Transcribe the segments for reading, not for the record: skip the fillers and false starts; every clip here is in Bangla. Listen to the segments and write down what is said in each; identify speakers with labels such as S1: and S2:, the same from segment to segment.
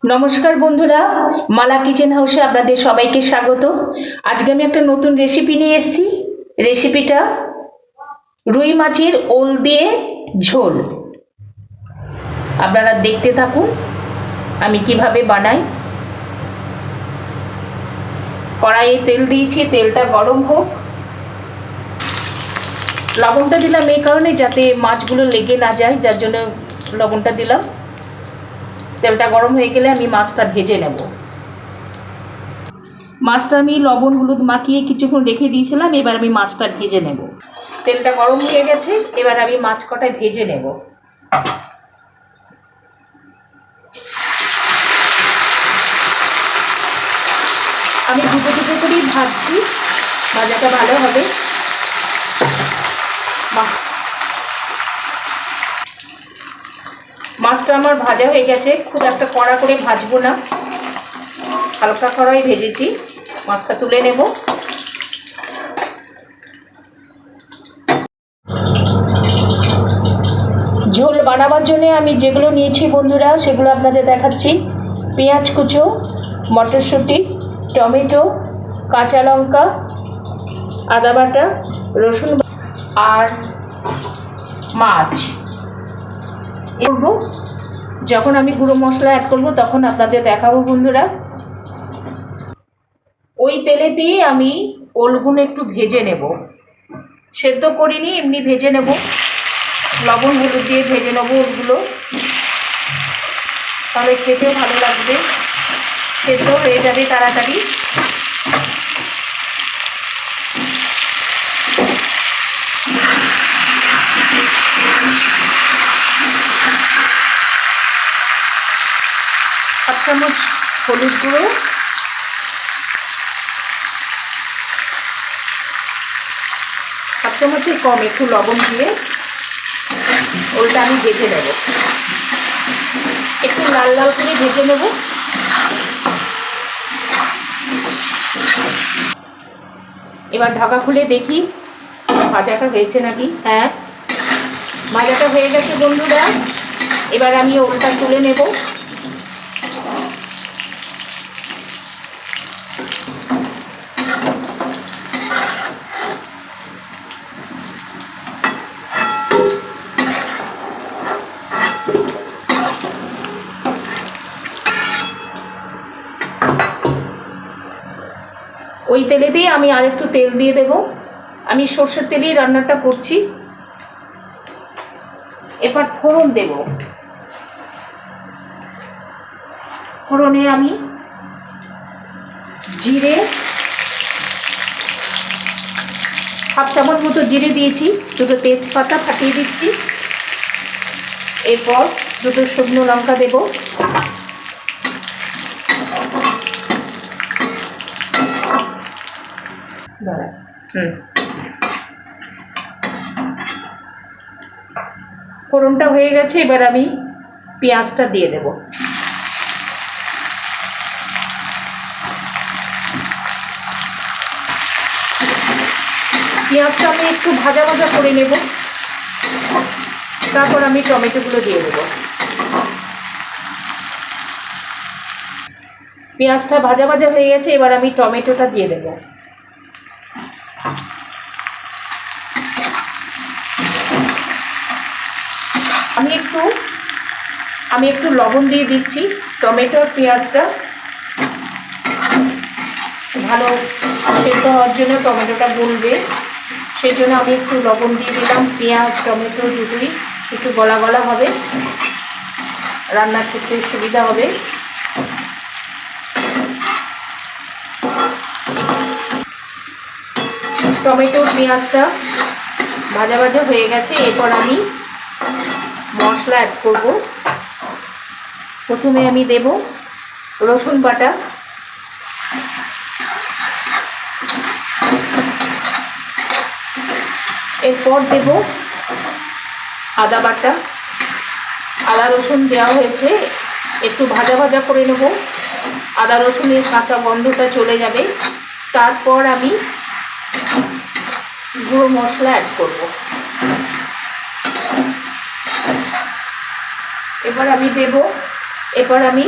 S1: নমস্কার বন্ধুরা, মালা কিচেন হাউসে আপনাদের সবাইকে স্বাগত। আজকে আমি একটা নতুন রেসিপি নিয়ে এসেছি। রেসিপিটা রুই মাছের ওল দিয়ে ঝোল। আপনারা দেখতে থাকুন আমি কিভাবে বানাই। কড়াইয়ে তেল দিয়েছি, তেলটা গরম হোক। লবণটা দিলাম এই কারণে যাতে মাছগুলো লেগে না যায়, যার জন্য লবণটা দিলাম। তেলটা গরম হয়ে গেলে আমি মাছটা ভেজে নেব। মাছটা আমি লবণ হলুদ মাখিয়ে কিছুক্ষণ রেখে দিয়েছিলাম, এবার আমি মাছটা ভেজে নেব। তেলটা গরম হয়ে গেছে, এবার আমি মাছ কটায় ভেজে নেব। আমি দুটো দুটো করেই ভাজছি, ভাজাটা ভালো হবে। মাছটা আমার ভাজা হয়ে গেছে, খুব একটা কড়া করে ভাজবো না, হালকা কড়াই ভেজেছি। মাছটা তুলে নেব। ঝোল বানাবার জন্য আমি যেগুলো নিয়েছি বন্ধুরা সেগুলো আপনাদের দেখাচ্ছি। পেঁয়াজ কুচো, মটরশুঁটি, টমেটো, কাঁচা লঙ্কা, আদা বাটা, রসুন আর মাছ। করব যখন আমি গুঁড়ো মশলা অ্যাড করব তখন আপনাদের দেখাবো বন্ধুরা। ওই তেলে দিয়ে আমি ওলগুলো একটু ভেজে নেব, সেদ্ধ করিনি, এমনি ভেজে নেব। লবণ হলুদ দিয়ে ভেজে নেবো ওলগুলো, তাহলে খেতেও ভালো লাগবে, সেদ্ধ হয়ে যাবে তাড়াতাড়ি। হাফ চামচ হলুদ গুঁড়ো, হাফ চামচের কম একটু লবণ দিয়ে ওলটা আমি ভেজে নেব, একটু লাল লাল করে ভেজে নেব। এবার ঢাকা খুলে দেখি ভাজাটা হয়েছে নাকি। হ্যাঁ, ভাজাটা হয়ে গেছে বন্ধুরা। এবার আমি ওলটা তুলে নেব। ওই তেলে দিয়ে আমি আরেকটু তেল দিয়ে দেব। আমি সর্ষের তেলেই রান্নাটা করছি। এবার ফোড়ন দেব। ফোড়নে আমি জিরে, হাফ চামচ মতো জিরে দিয়েছি, দুটো তেজপাতা ফাটিয়ে দিচ্ছি। এরপর দুটো শুকনো লঙ্কা দেব। ফোড়নটা হয়ে গেছে, এবার আমি পেঁয়াজটা দিয়ে দেব। পেঁয়াজটা আমি একটু ভাজা ভাজা করে নেব, তারপর আমি টমেটোগুলো দিয়ে দেব। পেঁয়াজটা ভাজা ভাজা হয়ে গেছে, এবার আমি টমেটোটা দিয়ে দেব। আমি একটু লবণ দিয়ে দিচ্ছি। টমেটো আর পেঁয়াজটা ভালো সেদ্ধ হওয়ার জন্য, টমেটোটা গলবে সেই জন্য আমি একটু লবণ দিয়ে দিলাম। পেঁয়াজ টমেটো দুটোই একটু গলা গলা হবে, রান্নার ক্ষেত্রে সুবিধা হবে। টমেটো পেঁয়াজটা ভাজা ভাজা হয়ে গেছে, এরপর আমি মশলা অ্যাড করব। প্রথমে আমি দেব রসুন বাটা, এরপর দেব আদা বাটা। আদা রসুন দেওয়া হয়েছে, একটু ভাজা ভাজা করে নেব, আদা রসুনের কাঁচা গন্ধটা চলে যাবে। তারপর আমি গুঁড়ো মশলা অ্যাড করব। এবার আমি দেব এরপর আমি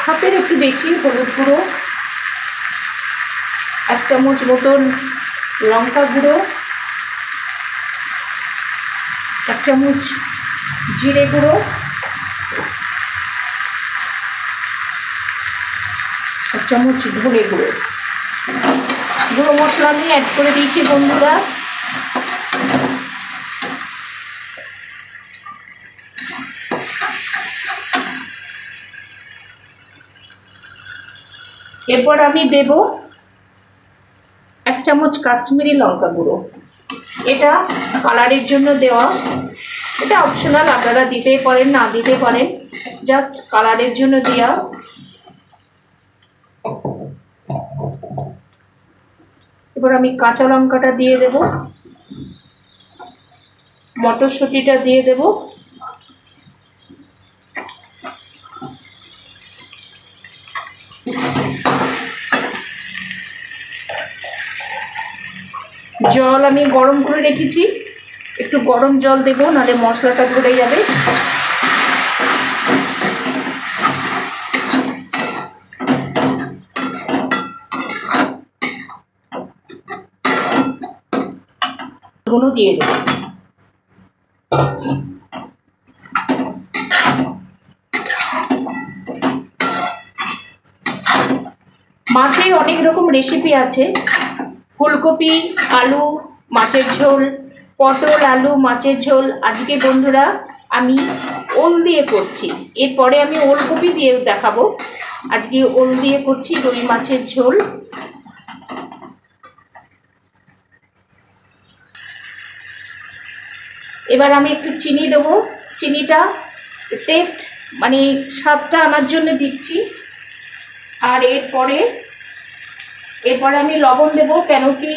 S1: হাফের একটু বেশি হলুদ গুঁড়ো, 1 চামচ মতন লঙ্কা গুঁড়ো, 1 চামচ জিরে গুঁড়ো, 1 চামচ ধনে গুঁড়ো, গুঁড়ো মশলা আমি অ্যাড করে দিয়েছি বন্ধুরা। এরপর আমি দেব 1 চামচ কাশ্মীরি লঙ্কা গুঁড়ো। এটা কালারের জন্য দেওয়া, এটা অপশনাল, আপনারা দিতেই পারেন না দিতে পারেন, জাস্ট কালারের জন্য দেওয়া। এবার আমি কাঁচা লঙ্কাটা দিয়ে দেব, মটরশুঁটিটা দিয়ে দেব, জল আমি গরম করে রেখেছি, একটু গরম জল দেব, নাহলে মশলাটা ধরে যাবে। গুঁড়ো দিয়ে দেব। মাছের অনেক রকম রেসিপি আছে, ফুলকপি আলু মাছের ঝোল, পটল আলু মাছের ঝোল। আজকে বন্ধুরা আমি ওল দিয়ে করছি, এরপরে আমি ওলকপি দিয়ে দেখাবো। আজকে ওল দিয়ে করছি রুই মাছের ঝোল। এবার আমি একটু চিনি দেবো, চিনিটা টেস্ট মানে স্বাদটা আনার জন্য দিচ্ছি। আর এরপরে আমি লবণ দেবো, কেন কি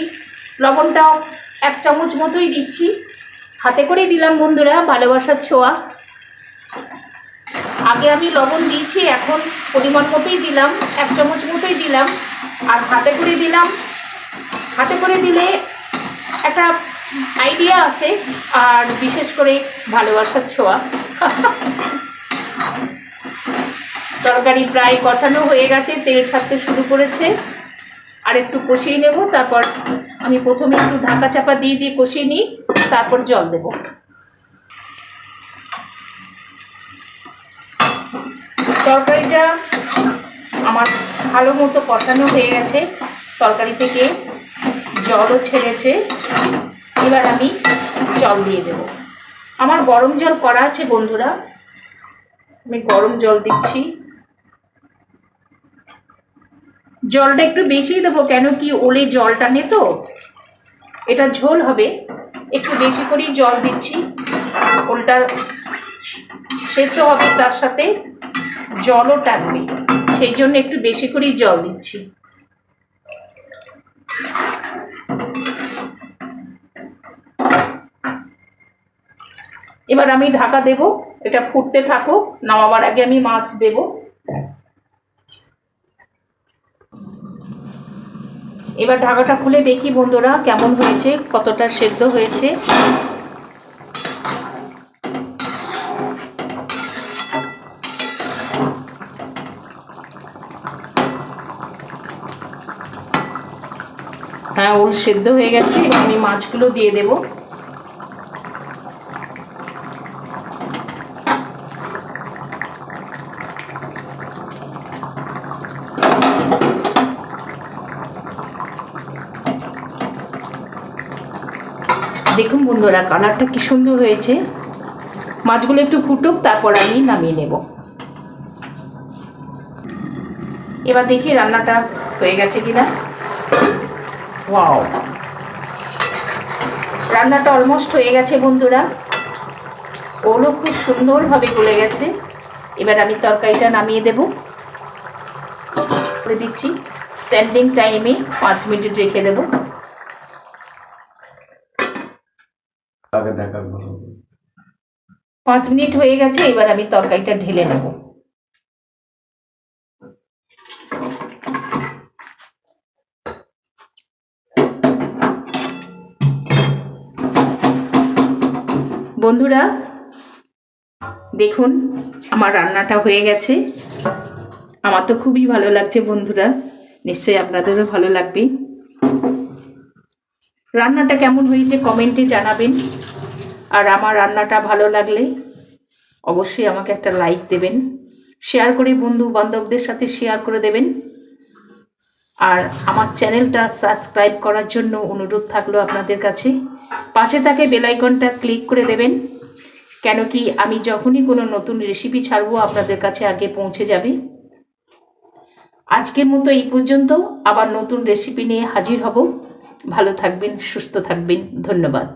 S1: লবণটা 1 চামচ মতোই দিচ্ছি, হাতে করেই দিলাম বন্ধুরা, ভালোবাসার ছোঁয়া। আগে আমি লবণ দিয়েছি, এখন পরিমাণ মতোই দিলাম, 1 চামচ মতোই দিলাম। আর হাতে করে দিলাম, হাতে করে দিলে একটা আইডিয়া আছে, আর বিশেষ করে ভালোবাসার ছোঁয়া। তরকারি প্রায় কষানো হয়ে গেছে, তেল ছাড়তে শুরু করেছে, আর একটু কষিয়ে নেব। তারপর আমি প্রথমে একটু ঢাকা চাপা দিয়ে কষিয়ে নিই, তারপর জল দেব। তরকারিটা আমার ভালো মতো কষানো হয়ে গেছে, তরকারি থেকে জলও ছেড়েছে। এবার আমি জল দিয়ে দেব। আমার গরম জল করা আছে বন্ধুরা, আমি গরম জল দিচ্ছি। জলটা একটু বেশিই দেবো, কেন কি ওলে জল টানে, তো এটা ঝোল হবে, একটু বেশি করেই জল দিচ্ছি। ওলটা সেদ্ধ হবে, তার সাথে জলও টানবে, সেই জন্য একটু বেশি করেই জল দিচ্ছি। এবার আমি ঢাকা দেব, এটা ফুটতে থাকুক, নামাবার আগে আমি মাছ দেব। এবার ঢাকাটা খুলে দেখি বন্ধুরা কেমন হয়েছে, কতটা সেদ্ধ হয়েছে। হ্যাঁ, ওল সেদ্ধ হয়ে গেছে। এবার আমি মাছগুলো দিয়ে দেব। দেখুন বন্ধুরা কালারটা কি সুন্দর হয়েছে। মাছগুলো একটু ফুটুক, তারপর আমি নামিয়ে নেব। এবার দেখি রান্নাটা হয়ে গেছে কিনা। ওয়াও, রান্নাটা অলমোস্ট হয়ে গেছে বন্ধুরা, ওগুলো খুব সুন্দরভাবে গলে গেছে। এবার আমি তরকারিটা নামিয়ে দেব, করে দিচ্ছি। স্ট্যান্ডিং টাইমে 5 মিনিট রেখে দেব। 5 মিনিট হয়ে গেছে, এবার আমি তরকারিটা ঢেলে নেব। বন্ধুরা দেখুন আমার রান্নাটা হয়ে গেছে। আমার তো খুবই ভালো লাগছে বন্ধুরা, নিশ্চয়ই আপনাদেরও ভালো লাগবে। রান্নাটা কেমন হয়েছে কমেন্টে জানাবেন। আর আমার রান্নাটা ভালো লাগলে অবশ্যই আমাকে একটা লাইক দেবেন, শেয়ার করে বন্ধু বান্ধবদের সাথে শেয়ার করে দেবেন। আর আমার চ্যানেলটা সাবস্ক্রাইব করার জন্য অনুরোধ থাকলো আপনাদের কাছে। পাশে থাকে বেল আইকনটা ক্লিক করে দেবেন, কেন কি আমি যখনই কোনো নতুন রেসিপি ছাড়বো আপনাদের কাছে আগে পৌঁছে যাবে। আজকের মতো এই পর্যন্ত, আবার নতুন রেসিপি নিয়ে হাজির হব। ভালো থাকবেন, সুস্থ থাকবেন, ধন্যবাদ।